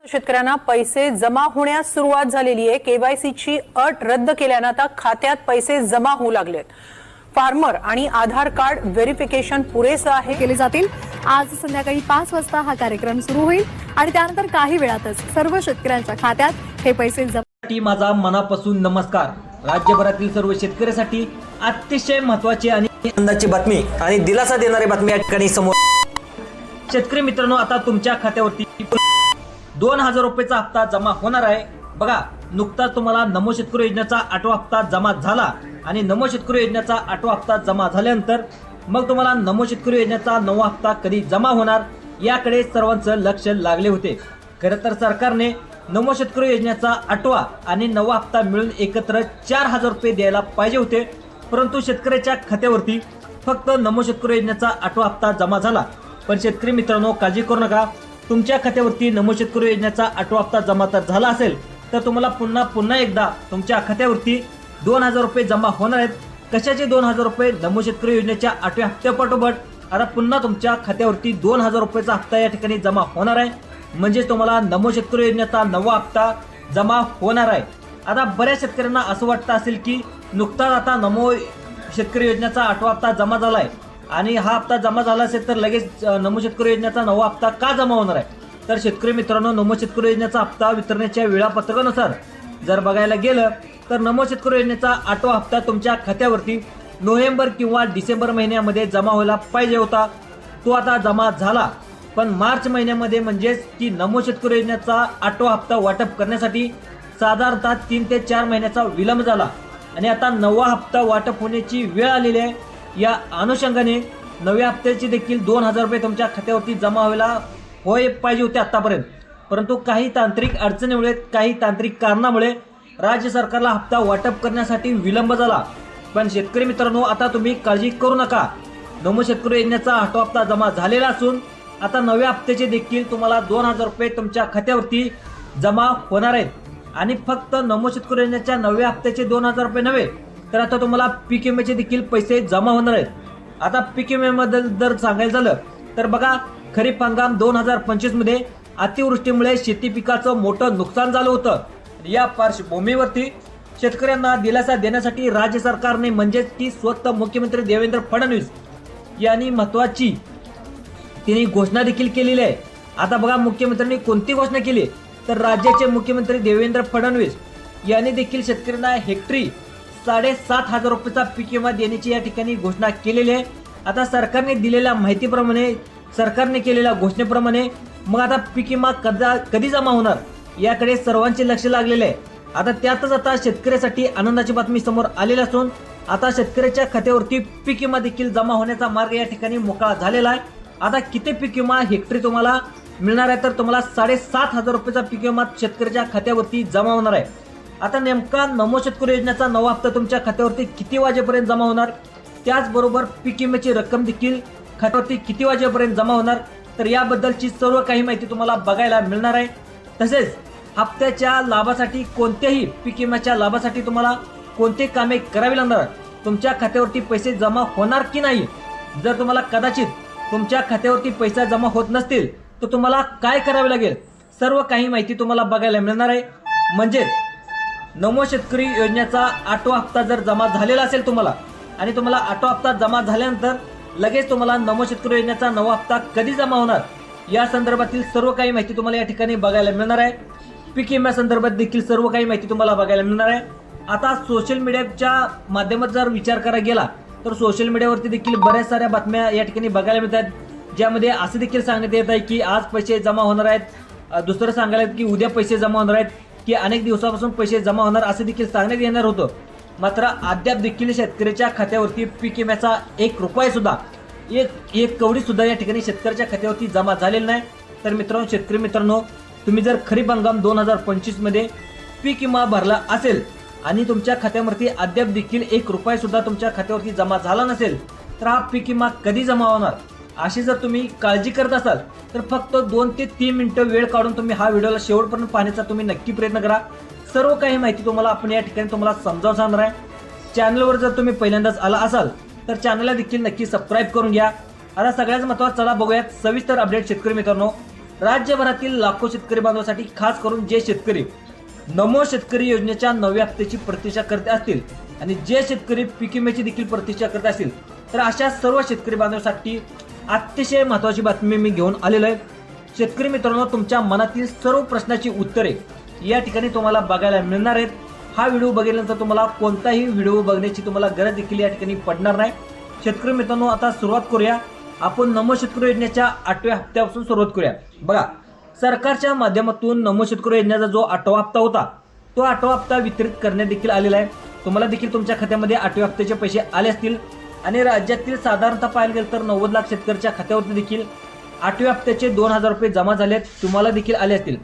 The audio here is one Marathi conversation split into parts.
शेतकऱ्यांना पैसे जमा होण्यास सुरुवात झालेली आहे। केवायसीची अट रद्द केल्याने आता खात्यात पैसे जमा होऊ लागलेत। फार्मर आणि आधार कार्ड व्हेरिफिकेशन पुरेसं आहे केले जातील। आज संध्याकाळी 5 वाजता हा कार्यक्रम सुरू होईल आणि त्यानंतर काही वेळातच सर्व शेतकऱ्यांच्या खात्यात हे पैसे जमा। माझा मनापासून नमस्कार। राज्यभरातील सर्व शेतकऱ्यांसाठी अतिशय महत्त्वाची आणि आनंदाची बातमी आणि दिलासा देणारी बातमी या ठिकाणी समोर। शेतकरी मित्रांनो, आता तुमच्या खात्यावरती 2000 रुपयाचा हप्ता जमा होणार आहे। बघा, नुकताच तुम्हाला नमो शेतकरी योजनेचा 8वा हप्ता जमा झाला आणि नमो शेतकरी योजनेचा 8वा हप्ता जमा झाल्यानंतर मग तुम्हाला नमो शेतकरी योजनेचा 9वा हप्ता कधी जमा होणार याकडे सर्वांचं लक्ष लागले होते। खरं तर सरकारने नमो शेतकरी योजनेचा 8वा आणि 9वा हप्ता मिळून एकत्र 4000 रुपये द्यायला पाहिजे होते, परंतु शेतकऱ्याच्या खात्यावरती फक्त नमो शेतकरी योजनेचा 8वा हप्ता जमा झाला। पण शेतकरी मित्रांनो, काळजी करू नका, तुमच्या खात्यावरती नमो शेतकरी योजनेचा 8वा हप्ता जमा तर झाला असेल तर तुम्हाला पुन्हा एकदा तुमच्या खात्यावरती 2000 रुपये जमा होणार आहेत। कशाचे 2000 रुपये? नमो शेतकरी योजनेच्या 8व्या हप्त्यापाठोपाठ आता पुन्हा तुमच्या खात्यावरती 2000 रुपयाचा हप्ता या ठिकाणी जमा होणार आहे। म्हणजे तुम्हाला नमो शेतकरी योजनेचा 9वा हप्ता जमा होणार आहे। आता बऱ्याच शेतकऱ्यांना असं वाटतं असेल की नुकताच आता नमो शेतकरी योजनेचा 8वा हप्ता जमा झाला आहे आणि हा हप्ता जमा झाला असेल तर लगेच नमो शेतकरी योजनेचा 9वा हप्ता का जमा होणार आहे? तर शेतकरी मित्रांनो, नमो शेतकरी योजनेचा हप्ता वितरणाच्या वेळापत्रकानुसार जर बघायला गेलं तर नमो शेतकरी योजनेचा 8वा हप्ता तुमच्या खात्यावरती नोव्हेंबर किंवा डिसेंबर महिन्यामध्ये जमा व्हायला पाहिजे होता। तो आता जमा झाला, पण मार्च महिन्यामध्ये म्हणजेच की नमो शेतकरी योजनेचा 8वा हप्ता वाटप करण्यासाठी साधारणतः 3 ते 4 महिन्याचा विलंब झाला आणि आता 9वा हप्ता वाटप होण्याची वेळ आलेली आहे। या अनुषंगाने 9व्या हप्त्याची देखील 2000 रुपये तुमच्या खात्यावरती जमा व्हायला पाहिजे होते आतापर्यंत, परंतु काही तांत्रिक अडचणीमुळे, काही तांत्रिक कारणामुळे राज्य सरकारला हप्ता वाटप करण्यासाठी विलंब झाला। पण शेतकरी मित्रांनो, आता तुम्ही काळजी करू नका, नमो शेतकरी योजनेचा 8वा हप्ता जमा झालेला असून आता 9व्या हप्त्याचे देखील तुम्हाला 2000 रुपये तुमच्या खात्यावरती जमा होणार आहेत। आणि फक्त नमो शेतकरी योजनेच्या 9व्या हप्त्याचे 2000 रुपये नव्हे तर आता तुम्हाला पीक विम्याचे देखील पैसे जमा होणार आहेत। आता पीक विम्याबद्दल जर सांगायचं झालं तर बघा, खरीप हंगाम 2025 मध्ये अतिवृष्टीमुळे शेती पिकाचं मोठं नुकसान झालं होतं। या पार्श्वभूमीवरती शेतकऱ्यांना दिलासा देण्यासाठी राज्य सरकारने म्हणजेच की स्वतः मुख्यमंत्री देवेंद्र फडणवीस यांनी महत्वाची त्यांनी घोषणा देखील केलेली आहे। आता बघा, मुख्यमंत्र्यांनी कोणती घोषणा केली तर राज्याचे मुख्यमंत्री देवेंद्र फडणवीस यांनी देखील शेतकऱ्यांना हेक्टरी 7500 रुपयाचा पीक विमा देण्याची या ठिकाणी घोषणा केलेली आहे। आता सरकारने दिलेल्या माहितीप्रमाणे, सरकारने केलेल्या घोषणेप्रमाणे मग आता पीक विमा कधी जमा होणार याकडे सर्वांचे लक्ष लागलेले आहे। आता त्यातच आता शेतकऱ्यासाठी आनंदाची बातमी समोर आलेली असून आता शेतकऱ्याच्या खात्यावरती पीक विमा देखील जमा होण्याचा मार्ग या ठिकाणी मोकळा झालेला आहे। आता किती पीक विमा हेक्टरी तुम्हाला मिळणार आहे तर तुम्हाला 7500 रुपयाचा पीक विमा शेतकऱ्याच्या खात्यावरती जमा होणार आहे। आता नेमका नमो शेतकरी योजनेचा 9वा हप्ता तुमच्या खात्यावरती किती वाजेपर्यंत जमा होणार, त्याचबरोबर पीक विम्याची रक्कम देखील खात्यावरती किती वाजेपर्यंत जमा होणार, तर याबद्दलची सर्व काही माहिती तुम्हाला बघायला मिळणार आहे। तसेच हप्त्याच्या लाभासाठी, कोणत्याही पीक विम्याच्या लाभासाठी तुम्हाला कोणते कामे करावी लागणार, तुमच्या खात्यावरती पैसे जमा होणार की नाही, जर तुम्हाला कदाचित तुमच्या खात्यावरती पैसा जमा होत नसतील तर तुम्हाला काय करावे लागेल, सर्व काही माहिती तुम्हाला बघायला मिळणार आहे। म्हणजे नमो शेतकरी योजनेचा 8वा हप्ता जर जमा झालेला असेल तुम्हाला आणि तुम्हाला 8वा हप्ता जमा झाल्यानंतर लगेच तुम्हाला नमो शेतकरी योजनेचा 9वा हप्ता कधी जमा होणार या संदर्भातील सर्व काही माहिती तुम्हाला या ठिकाणी बघायला मिळणार आहे। पीक विम्या संदर्भात देखील सर्व काही माहिती तुम्हाला बघायला मिळणार आहे। आता सोशल मीडियाच्या माध्यमात जर विचार करायला गेला तर सोशल मीडियावरती देखील बऱ्याच साऱ्या बातम्या या ठिकाणी बघायला मिळतात, ज्यामध्ये असं देखील सांगण्यात येत आहे की आज पैसे जमा होणार आहेत, दुसरं सांगायला की उद्या पैसे जमा होणार आहेत, की अनेक दिवसापासून पैसे जमा होणार असं देखील सांगण्यात येणार होतं। मात्र अद्याप देखील शेतकऱ्याच्या खात्यावरती पीक विम्याचा 1 रुपया सुद्धा, एक कवडी सुद्धा या ठिकाणी शेतकऱ्याच्या खात्यावरती जमा झालेला नाही। तर मित्रांनो, शेतकरी मित्रांनो, तुम्ही जर खरीप हंगाम 2025 मध्ये पीक विमा भरला असेल आणि तुमच्या खात्यावरती अद्याप देखील 1 रुपया सुद्धा तुमच्या खात्यावरती जमा झाला नसेल तर हा पीक विमा कधी जमा होणार, अशी जर तुम्ही काळजी करत असाल तर फक्त 2 ते 3 मिनिटं वेळ काढून तुम्ही हा व्हिडिओला शेवटपर्यंत पाहण्याचा तुम्ही नक्की प्रयत्न करा। सर्व काही माहिती तुम्हाला आपण या ठिकाणी तुम्हाला समजावून सांगणार आहे। चॅनलवर जर तुम्ही पहिल्यांदाच आला असाल तर चॅनलला देखील नक्की सबस्क्राईब करून घ्या। आता सगळ्यात महत्त्वाचं, चला बघूयात सविस्तर अपडेट शेतकरी मित्रांनो। राज्यभरातील लाखो शेतकरी बांधवांसाठी खास करून जे शेतकरी नमो शेतकरी योजनेच्या 9व्या हप्त्याची प्रतीक्षा करत असतील आणि जे शेतकरी पीक विम्याची देखील प्रतीक्षा करत असतील तर अशा सर्व शेतकरी बांधवांसाठी अतिशय महत्त्वाची बातमी मी घेऊन आलेलो आहे। शेतकरी मित्रांनो, तुमच्या मनातील सर्व प्रश्नाची उत्तरे या ठिकाणी तुम्हाला बघायला मिळणार आहेत। हा व्हिडिओ बघितल्यानंतर तुम्हाला कोणताही व्हिडिओ बघण्याची तुम्हाला गरज देखील या ठिकाणी पडणार नाही। शेतकरी मित्रांनो, आता सुरुवात करूया। आपण नमो शेतकरी योजनेच्या 8व्या हप्त्यापासून सुरुवात करूया। बघा, सरकारच्या माध्यमातून नमो शेतकरी योजनेचा जो 8वा हप्ता होता तो 8वा हप्ता वितरित करण्यात देखील आलेला आहे। तुम्हाला देखील तुमच्या खात्यामध्ये 8व्या हप्त्याचे पैसे आले असतील आणि राज्यातील साधारणतः पाहायला गेलं तर 90 लाख शेतकऱ्याच्या खात्यावरती देखील 8व्या हप्त्याचे 2000 रुपये जमा झालेत, तुम्हाला देखील आले असतील।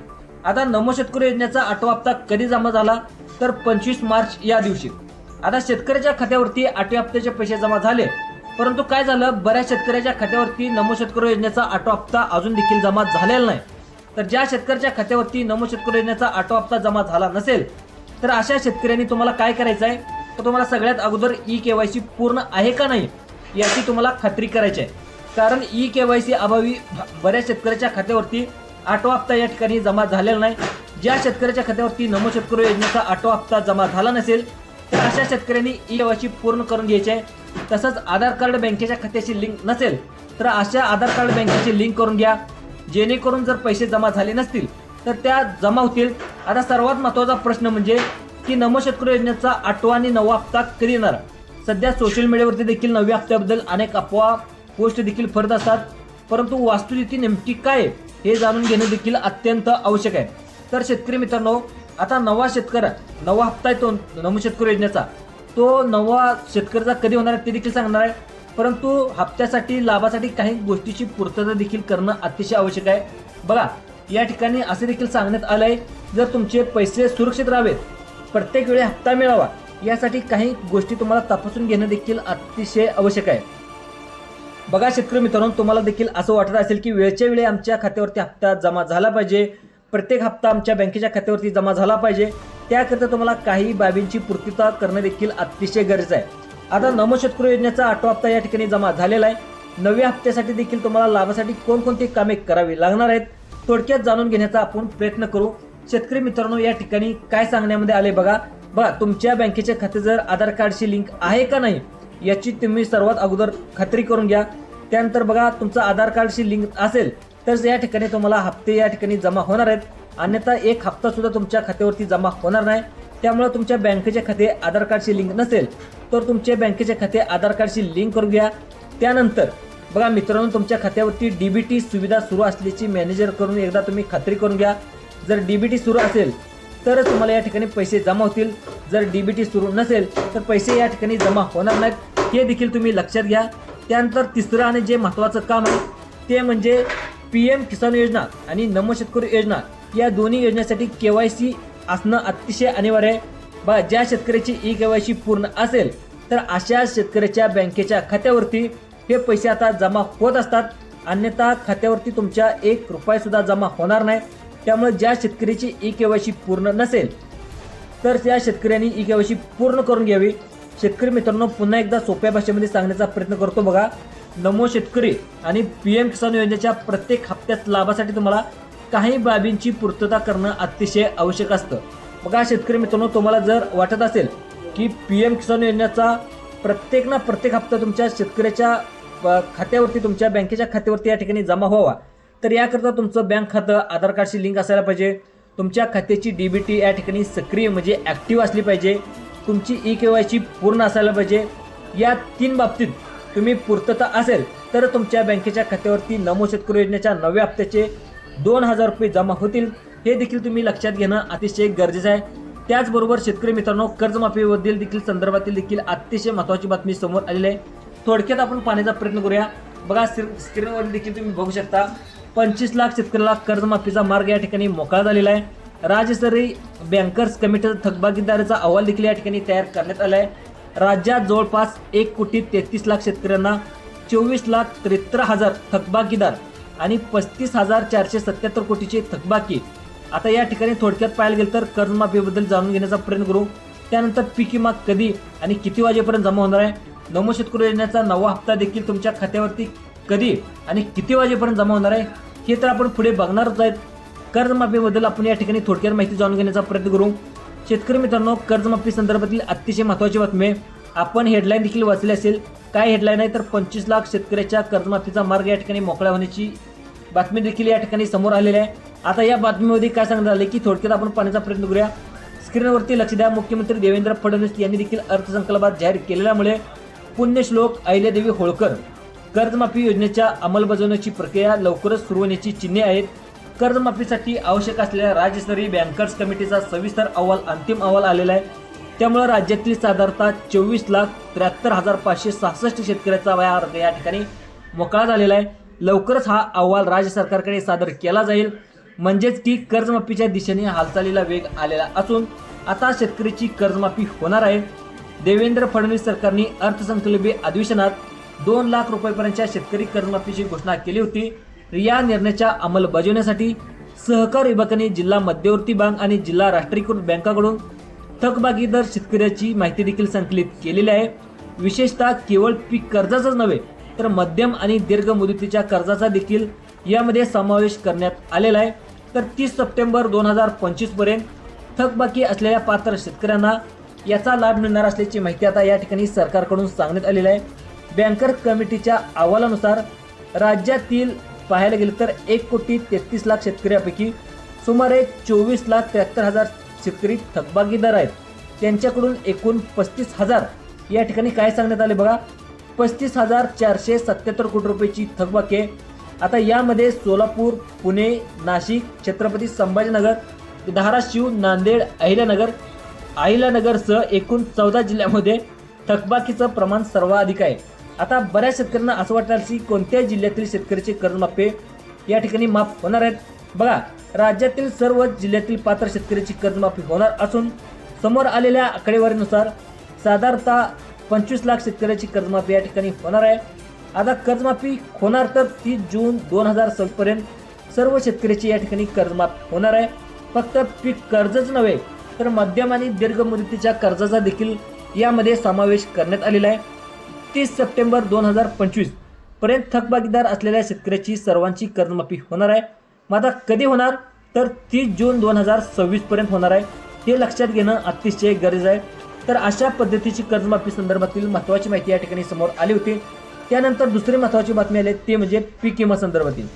आता नमो शेतकरी योजनेचा 8वा हप्ता कधी जमा झाला तर 25 मार्च या दिवशी। आता शेतकऱ्याच्या खात्यावरती 8व्या हप्त्याचे पैसे जमा झाले, परंतु काय झालं, बऱ्याच शेतकऱ्याच्या खात्यावरती नमो शेतकरी योजनेचा 8वा हप्ता अजून देखील जमा झालेला नाही। तर ज्या शेतकऱ्याच्या खात्यावरती नमो शेतकरी योजनेचा 8वा हप्ता जमा झाला नसेल तर अशा शेतकऱ्यांनी तुम्हाला काय करायचं आहे, तर तुम्हाला सगळ्यात अगोदर ई-केवायसी पूर्ण आहे का नाही याची तुम्हाला खात्री करायची आहे। कारण ई-केवायसी अभावी बऱ्याच शेतकऱ्याच्या खात्यावरती 8वा हप्ता या ठिकाणी जमा झालेला नाही। ज्या शेतकऱ्याच्या खात्यावरती नमो शेतकरी योजनेचा 8वा हप्ता जमा झाला नसेल तर अशा शेतकऱ्यांनी ई-केवायसी पूर्ण करून घ्यायची आहे। तसंच आधार कार्ड बँकेच्या खात्याशी लिंक नसेल तर अशा आधार कार्ड बँकेची लिंक करून घ्या, जेणेकरून जर पैसे जमा झाले नसतील तर त्या जमा होतील। आता सर्वात महत्त्वाचा प्रश्न म्हणजे की नमो शेतकरी योजनेचा 8वा आणि 9वा हप्ता कधी येणार। सध्या सोशल मीडियावरती देखील 9व्या हप्त्याबद्दल अनेक अफवा पोस्ट देखील फिरत असतात, परंतु वास्तुस्थिती नेमकी काय हे जाणून घेणं देखील अत्यंत आवश्यक आहे। तर शेतकरी मित्रांनो, आता 9वा हप्ता येतो नमो शेतकरी योजनेचा, तो 9वा शेतकऱ्याचा कधी होणार आहे ते देखील सांगणार आहे। परंतु हप्त्यासाठी लाभासाठी काही गोष्टीची पूर्तता देखील करणं अतिशय आवश्यक आहे। बघा, या ठिकाणी असे देखील सांगण्यात आलं आहे, जर तुमचे पैसे सुरक्षित राहावेत, प्रत्येक वेळी हप्ता मिळावा, यासाठी काही गोष्टी तुम्हाला तपासून घेणं देखील अतिशय आवश्यक आहे। बघा शेतकरी मित्रांनो, तुम्हाला देखील असं वाटत असेल की वेळच्या वेळी आमच्या खात्यावरती हप्ता जमा झाला पाहिजे, प्रत्येक हप्ता आमच्या बँकेच्या खात्यावरती जमा झाला पाहिजे, त्याकरिता तुम्हाला काही बाबींची पूर्तता करणं देखील अतिशय गरजेचं आहे। आता नमो शेतकरी योजनेचा 8वा हप्ता या ठिकाणी जमा झालेला आहे। 9व्या हप्त्यासाठी देखील तुम्हाला लाभासाठी कोणकोणती कामे करावी लागणार आहेत थोडक्यात जाणून घेण्याचा आपण प्रयत्न करू। शेतकरी मित्रांनो, या ठिकाणी काय सांगण्यामध्ये आले बघा, तुमच्या बँकेचे खाते जर आधार कार्डशी लिंक आहे का नाही याची तुम्ही सर्वात अगोदर खात्री करून घ्या। त्यानंतर बघा, तुमचं आधार कार्डशी लिंक असेल तर या ठिकाणी तुम्हाला हप्ते या ठिकाणी जमा होणार आहेत, अन्यथा एक हप्ता सुद्धा तुमच्या खात्यावरती जमा होणार नाही। त्यामुळे तुमच्या बँकेचे खाते आधार कार्डशी लिंक नसेल तर तुमच्या बँकेचे खाते आधार कार्डशी लिंक करून घ्या। त्यानंतर बघा मित्रांनो, तुमच्या खात्यावरती डीबीटी सुविधा सुरू असल्याची मॅनेजर करून एकदा तुम्ही खात्री करून घ्या। जर डीबीटी सुरू असेल तरच तुम्हाला या ठिकाणी पैसे जमा होतील, जर डीबीटी सुरू नसेल तर पैसे या ठिकाणी जमा होणार नाहीत, हे देखील तुम्ही लक्षात घ्या। त्यानंतर तिसरं आणि जे महत्त्वाचं काम आहे ते म्हणजे PM किसान योजना आणि नमो शेतकरी योजना या दोन्ही योजनेसाठी KYC असणं अतिशय अनिवार्य आहे। बघा, ज्या शेतकऱ्याची ई-केवायसी पूर्ण असेल तर अशा शेतकऱ्याच्या बँकेच्या खात्यावरती हे पैसे आता जमा होत असतात, अन्यथा खात्यावरती तुमच्या 1 रुपया सुद्धा जमा होणार नाही। त्यामुळे ज्या शेतकऱ्याची ई-केवायसी पूर्ण नसेल तर त्या शेतकऱ्यांनी ई-केवायसी पूर्ण करून घ्यावी। शेतकरी मित्रांनो, पुन्हा एकदा सोप्या भाषेमध्ये सांगण्याचा प्रयत्न करतो। बघा, नमो शेतकरी आणि PM किसान योजनेच्या प्रत्येक हप्त्यात लाभासाठी तुम्हाला काही बाबींची पूर्तता करणं अतिशय आवश्यक असतं। बघा शेतकरी मित्रांनो, तुम्हाला जर वाटत असेल की PM किसान योजनेचा प्रत्येक हप्ता तुमच्या शेतकऱ्याच्या खात्यावरती तुमच्या बँकेच्या खात्यावरती या ठिकाणी जमा व्हावा, तर याकरता तुमचं बँक खातं आधार कार्डशी लिंक असायला पाहिजे, तुमच्या खात्याची डीबीटी या ठिकाणी सक्रिय म्हणजे ॲक्टिव्ह असली पाहिजे, तुमची ई-केवायसी पूर्ण असायला पाहिजे। या 3 बाबतीत तुम्ही पूर्तता असेल तर तुमच्या बँकेच्या खात्यावरती नमो शेतकरी योजनेच्या 9व्या हप्त्याचे 2000 रुपये जमा होतील, हे देखील तुम्ही लक्षात घेणं अतिशय गरजेचं आहे। त्याचबरोबर शेतकरी मित्रांनो, कर्जमाफीबद्दल देखील संदर्भातील देखील अतिशय महत्त्वाची बातमी समोर आलेली आहे, थोडक्यात आपण पाहण्याचा प्रयत्न करूया। बघा, स्क्रीनवर देखील तुम्ही बघू शकता 25 लाख शेतकऱ्याला कर्जमाफीचा मार्ग या ठिकाणी मोकळा झालेला आहे। राज्यस्तरीय बँकर्स कमिटीचा थकबाकीदाराचा अहवाल देखील या ठिकाणी तयार करण्यात आला आहे। राज्यात जवळपास 1,33,00,000 शेतकऱ्यांना 24,73,000 थकबाकीदार आणि 35,477 कोटीचे थकबाकी। आता या ठिकाणी थोडक्यात पाहायला गेलं तर कर्जमाफीबद्दल जाणून घेण्याचा प्रयत्न करू। त्यानंतर पीक विमा कधी आणि किती वाजेपर्यंत जमा होणार आहे, नमो शेतकरी योजनेचा 9वा हप्ता देखील तुमच्या खात्यावरती कधी आणि किती वाजेपर्यंत जमा होणार आहे हे तर आपण पुढे बघणारच आहेत. कर्जमाफीबद्दल आपण या ठिकाणी थोडक्यात माहिती जाणून घेण्याचा प्रयत्न करू. शेतकरी मित्रांनो, कर्जमाफी संदर्भातील अतिशय महत्त्वाची बातमी आपण हेडलाईन देखील वाचली असेल. काय हेडलाईन आहे तर 25 लाख शेतकऱ्याच्या कर्जमाफीचा मार्ग या ठिकाणी मोकळा होण्याची बातमी देखील या ठिकाणी समोर आलेली आहे. आता या बातमीमध्ये काय सांगण्यात आले की थोडक्यात आपण पाहण्याचा प्रयत्न करूया. स्क्रीनवरती लक्ष द्या. मुख्यमंत्री देवेंद्र फडणवीस यांनी देखील अर्थसंकल्पात जाहीर केलेल्यामुळे पुण्यश्लोक अहिल्यादेवी होळकर कर्जमाफी योजनेच्या अंमलबजावणीची प्रक्रिया लवकरच सुरू होण्याची चिन्हे आहेत. कर्जमाफीसाठी आवश्यक असलेल्या राज्यस्तरीय बँकर्स कमिटीचा सविस्तर अहवाल अंतिम अहवाल आलेला आहे. त्यामुळे राज्यातील साधारणतः 24,73,566 शेतकऱ्याचा मार्ग या ठिकाणी मोकळा झालेला आहे. लवकरच हा अहवाल राज्य सरकारकडे सादर केला जाईल. म्हणजेच की कर्जमाफीच्या दिशेने हालचालीला वेग आलेला असून आता शेतकऱ्याची कर्जमाफी होणार आहे. देवेंद्र फडणवीस सरकारने अर्थसंकल्पीय अधिवेशनात 2 लाख रुपयांपर्यंतच्या शेतकरी कर्जमाफीची घोषणा केली होती. या निर्णयाच्या अंमलबजावणीसाठी सहकार विभागाने जिल्हा मध्यवर्ती बँक आणि जिल्हा राष्ट्रीयकृत बँकांकडून थकबाकीदार शेतकऱ्याची माहिती देखील संकलित केलेली आहे. विशेषतः केवळ पीक कर्जाचाच नव्हे तर मध्यम आणि दीर्घ मुदतीच्या कर्जाचा देखील यामध्ये समावेश करण्यात आलेला आहे. तर 30 सप्टेंबर 2025 पर्यंत थकबाकी असलेल्या पात्र शेतकऱ्यांना याचा लाभ मिळणार असल्याची माहिती आता या ठिकाणी सरकारकडून सांगण्यात आलेली आहे. बँकर कमिटीच्या अहवालानुसार राज्यातील पाहायला गेलं तर 1,33,00,000 शेतकऱ्यांपैकी सुमारे 24,73,000 शेतकरी थकबाकीदार आहेत. त्यांच्याकडून एकूण 35,000 या ठिकाणी काय सांगण्यात आले बघा, 35,477 कोटी रुपयाची थकबाकी आहे. आता यामध्ये सोलापूर, पुणे, नाशिक, छत्रपती संभाजीनगर, धाराशिव, नांदेड, अहिल्यानगरसह एकूण 14 जिल्ह्यामध्ये थकबाकीचं प्रमाण सर्वाधिक आहे. आता बऱ्याच शेतकऱ्यांना असं वाटतं की कोणत्या जिल्ह्यातील शेतकऱ्याचे कर्जमाफी या ठिकाणी माफ होणार आहेत. बघा, राज्यातील सर्व जिल्ह्यातील पात्र शेतकऱ्याची कर्जमाफी होणार असून समोर आलेल्या आकडेवारीनुसार साधारणतः 25 लाख शेतकऱ्याची कर्जमाफी या ठिकाणी होणार आहे. आता कर्जमाफी होणार तर 30 जून 2026 पर्यंत सर्व शेतकऱ्याची या ठिकाणी कर्जमाफी होणार आहे. फक्त पीक कर्जच नव्हे तर मध्यम आणि दीर्घ मुदतीच्या कर्जाचा देखील यामध्ये समावेश करण्यात आलेला आहे. 30 सप्टेंबर 2025 पर्यंत थकबाकीदार असलेल्या शेतकऱ्याची सर्वांची कर्जमाफी होणार आहे. मग आता कधी होणार तर 30 जून 2026 पर्यंत होणार आहे. हे लक्षात घेणं अतिशय गरजेचं आहे. तर अशा पद्धतीची कर्जमाफी संदर्भातील महत्त्वाची माहिती या ठिकाणी समोर आली होती. त्यानंतर दुसरी महत्त्वाची बातमी आली ते म्हणजे पीक विमा संदर्भातील.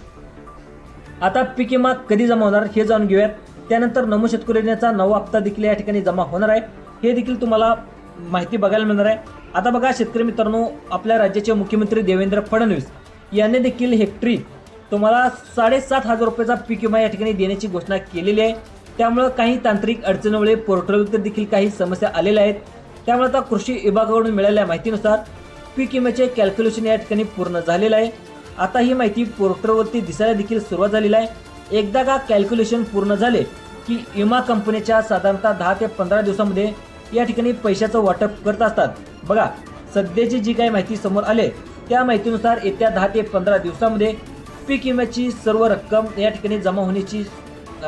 आता पीक विमा कधी जमा होणार हे जाणून घेऊयात. त्यानंतर नमो शेतकरी योजनेचा नवा हप्ता देखील या ठिकाणी जमा होणार आहे. हे देखील तुम्हाला माहिती बघायला मिळणार आहे. आता बघा शेतकरी मित्रांनो, आपल्या राज्याचे मुख्यमंत्री देवेंद्र फडणवीस यांनी देखील हेक्टरी तुम्हाला 7,500 रुपयाचा पीक विमा या ठिकाणी देण्याची घोषणा केलेली आहे. त्यामुळे काही तांत्रिक अडचणीमुळे पोर्टलवर देखील काही समस्या आलेल्या आहेत. त्यामुळे आता कृषी विभागाकडून मिळालेल्या माहितीनुसार पीक विम्याचे कॅल्क्युलेशन या ठिकाणी पूर्ण झालेलं आहे. आता ही माहिती पोर्टलवरती दिसायला देखील सुरुवात झालेली आहे. एकदा का कॅल्क्युलेशन पूर्ण झाले की विमा कंपनीच्या साधारणतः 10 ते 15 दिवसामध्ये या ठिकाणी पैशाचं वाटप करत असतात. बघा, सध्याची जी काही माहिती समोर आले त्या माहितीनुसार येत्या 10 ते 15 दिवसामध्ये पीक विम्याची सर्व रक्कम या ठिकाणी जमा होण्याची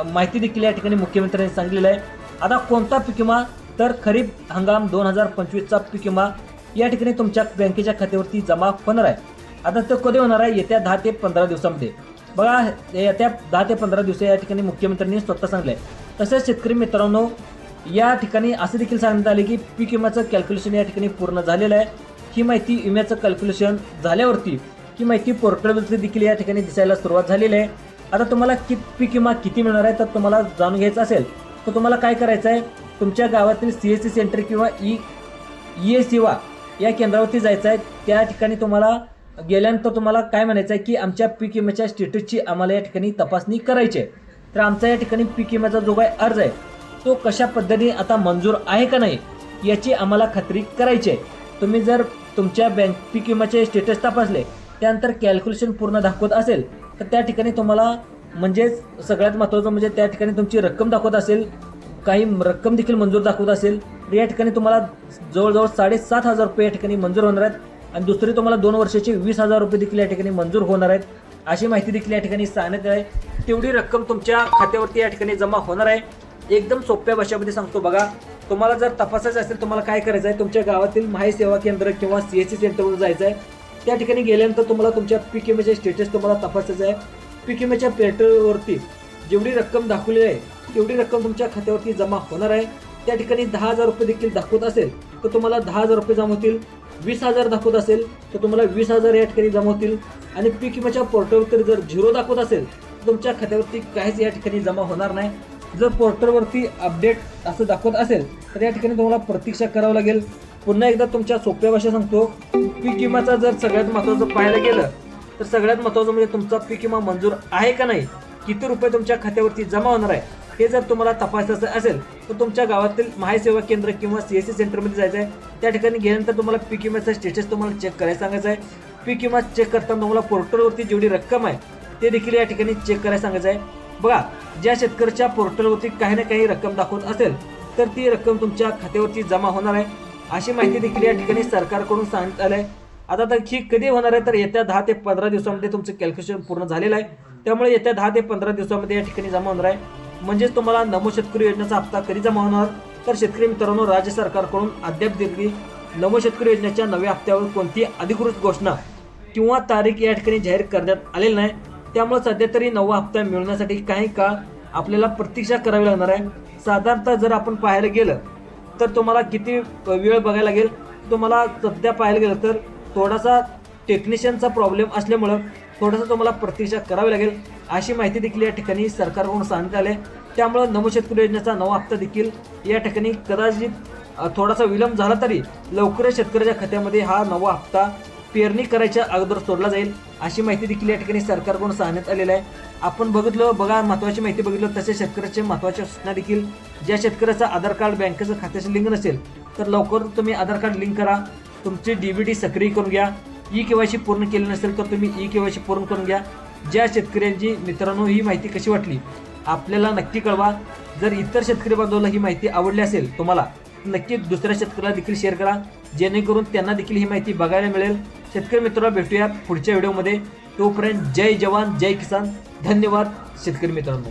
माहिती देखील या ठिकाणी मुख्यमंत्र्यांनी सांगितलेलं आहे. आता कोणता पीक विमा तर खरीप हंगाम 2025चा पीक विमा या ठिकाणी तुमच्या बँकेच्या खात्यावरती जमा होणार आहे. आता तो कधी होणार आहे? येत्या 10 ते 15 दिवसामध्ये. बघा, येत्या 10 ते 15 दिवस या ठिकाणी मुख्यमंत्र्यांनी स्वतः सांगितलं आहे. तसेच शेतकरी मित्रांनो, या ठिकाणी असं देखील सांगण्यात आले की पीक विम्याचं कॅल्क्युलेशन या ठिकाणी पूर्ण झालेलं आहे. ही माहिती विम्याचं कॅल्क्युलेशन झाल्यावरती ही माहिती पोर्टलवरती देखील या ठिकाणी दिसायला सुरुवात झालेली आहे. आता तुम्हाला पीक विमा किती मिळणार आहे तर तुम्हाला जाणून घ्यायचं असेल तर तुम्हाला काय करायचं आहे, तुमच्या गावातील CSC सेंटर किंवा ई-सेवा या केंद्रावरती जायचं आहे. त्या ठिकाणी तुम्हाला गेल्यानंतर तुम्हाला काय म्हणायचं आहे की आमच्या पीक विम्याच्या स्टेटसची आम्हाला या ठिकाणी तपासणी करायची आहे. तर आमचा या ठिकाणी पीक विम्याचा जो काही अर्ज आहे तो कशा पद्धतीने आता मंजूर आहे का नाही याची आम्हाला खात्री करायची आहे. तुम्ही जर तुमच्या पीक विम्याचे स्टेटस तपासले त्यानंतर कॅल्क्युलेशन पूर्ण दाखवत असेल तर त्या ठिकाणी तुम्हाला म्हणजेच सगळ्यात महत्त्वाचं म्हणजे त्या ठिकाणी तुमची रक्कम दाखवत असेल, काही रक्कम देखील मंजूर दाखवत असेल तर या ठिकाणी तुम्हाला जवळजवळ 7,500 रुपये या ठिकाणी मंजूर होणार आहेत. आणि दुसरी तुम्हाला 2 वर्षाचे 20,000 रुपये देखील या ठिकाणी मंजूर होणार आहेत. अशी माहिती देखील या ठिकाणी सांगण्यात आहे. तेवढी रक्कम तुमच्या खात्यावरती या ठिकाणी जमा होणार आहे. एकदम सोप्या भाषेमध्ये सांगतो बघा, तुम्हाला जर तपासायचं असेल तुम्हाला काय करायचं आहे, तुमच्या गावातील माहिती सेवा केंद्र किंवा CSC सेंटरवर जायचं आहे. त्या ठिकाणी गेल्यानंतर तुम्हाला तुमच्या पीक विम्याचे स्टेटस तुम्हाला तपासायचं आहे. पीक विम्याच्या पोर्टलवरती जेवढी रक्कम दाखवली आहे तेवढी रक्कम तुमच्या खात्यावरती जमा होणार आहे. त्या ठिकाणी 10,000 रुपये देखील दाखवत असेल तर तुम्हाला 10,000 रुपये जमा होतील. 20,000 दाखवत असेल तर तुम्हाला 20,000 या ठिकाणी जमा होतील. आणि पीक विम्याच्या पोर्टलवरती जर 0 दाखवत असेल तर तुमच्या खात्यावरती काहीच या ठिकाणी जमा होणार नाही. जर पोर्टलवरती अपडेट असं दाखवत असेल तर या ठिकाणी तुम्हाला प्रतीक्षा करावं लागेल. पुन्हा एकदा तुमच्या सोप्या भाषेत सांगतो, पीक विमाचा जर सगळ्यात महत्त्वाचं पाहायला गेलं तर सगळ्यात महत्त्वाचं म्हणजे तुमचा पीक विमा मंजूर आहे का नाही, किती रुपये तुमच्या खात्यावरती जमा होणार आहे हे जर तुम्हाला तपासायचं असेल तर तुमच्या गावातील महासेवा केंद्र किंवा CSC सेंटरमध्ये जायचं आहे. त्या ठिकाणी गेल्यानंतर तुम्हाला पीक विम्याचा स्टेटस तुम्हाला चेक करायला सांगायचं आहे. पीक विमा चेक करताना तुम्हाला पोर्टलवरती जेवढी रक्कम आहे ते देखील या ठिकाणी चेक करायला सांगायचं आहे. बघा, ज्या शेतकऱ्याच्या पोर्टलवरती काही ना काही रक्कम दाखवत असेल तर ती रक्कम तुमच्या खात्यावरती जमा होणार आहे अशी माहिती देखील या ठिकाणी सरकारकडून सांगण्यात आलं आहे. आता तर ही कधी होणार आहे तर येत्या 10 ते 15 दिवसामध्ये तुमचं कॅल्क्युलेशन पूर्ण झालेलं आहे. त्यामुळे येत्या 10 ते 15 दिवसामध्ये या ठिकाणी जमा होणार आहे. म्हणजेच तुम्हाला नमो शेतकरी योजनेचा हप्ता कधी जमा होणार तर शेतकरी मित्रांनो, राज्य सरकारकडून अद्याप देखील नमो शेतकरी योजनेच्या नव्या हप्त्यावर कोणती अधिकृत घोषणा किंवा तारीख या ठिकाणी जाहीर करण्यात आलेली नाही. त्यामुळे सध्या तरी नवा हप्ता मिळवण्यासाठी काही काळ आपल्याला प्रतीक्षा करावी लागणार आहे. साधारणतः जर आपण पाहायला गेलं तर तुम्हाला किती वेळ बघायला लागेल, तुम्हाला सध्या पाहायला गेलं तर थोडासा टेक्निशियनचा प्रॉब्लेम असल्यामुळं थोडंसं तुम्हाला प्रतीक्षा करावी लागेल अशी माहिती देखील या ठिकाणी सरकारकडून सांगण्यात आली आहे. त्यामुळं नमो शेतकरी योजनेचा नवा हप्ता देखील या ठिकाणी कदाचित थोडासा विलंब झाला तरी लवकरच शेतकऱ्याच्या खात्यामध्ये हा नवा हप्ता पेरणी करायच्या अगोदर सोडला जाईल अशी माहिती देखील या ठिकाणी सरकारकडून सांगण्यात आलेलं आहे. आपण बघितलं बघा, महत्त्वाची माहिती बघितलं तसेच शेतकऱ्याचे महत्त्वाच्या सूचना देखील, ज्या शेतकऱ्याचं आधार कार्ड बँकेचं खात्याशी लिंक नसेल तर लवकर तुम्ही आधार कार्ड लिंक करा, तुमची DBT सक्रिय करून घ्या. KYC पूर्ण केली नसेल तर तुम्ही KYC पूर्ण करून घ्या. ज्या शेतकऱ्यांची मित्रांनो ही माहिती कशी वाटली आपल्याला नक्की कळवा. जर इतर शेतकरी बांधवांना ही माहिती आवडली असेल तुम्हाला, नक्की दुसऱ्या शेतकऱ्याला देखील शेअर करा जेणेकरून त्यांना देखील ही माहिती बघायला मिळेल. शेतकरी मित्रांनो, भेटूयात पुढच्या व्हिडिओमध्ये. तोपर्यंत जय जवान जय किसान. धन्यवाद शेतकरी मित्रांनो.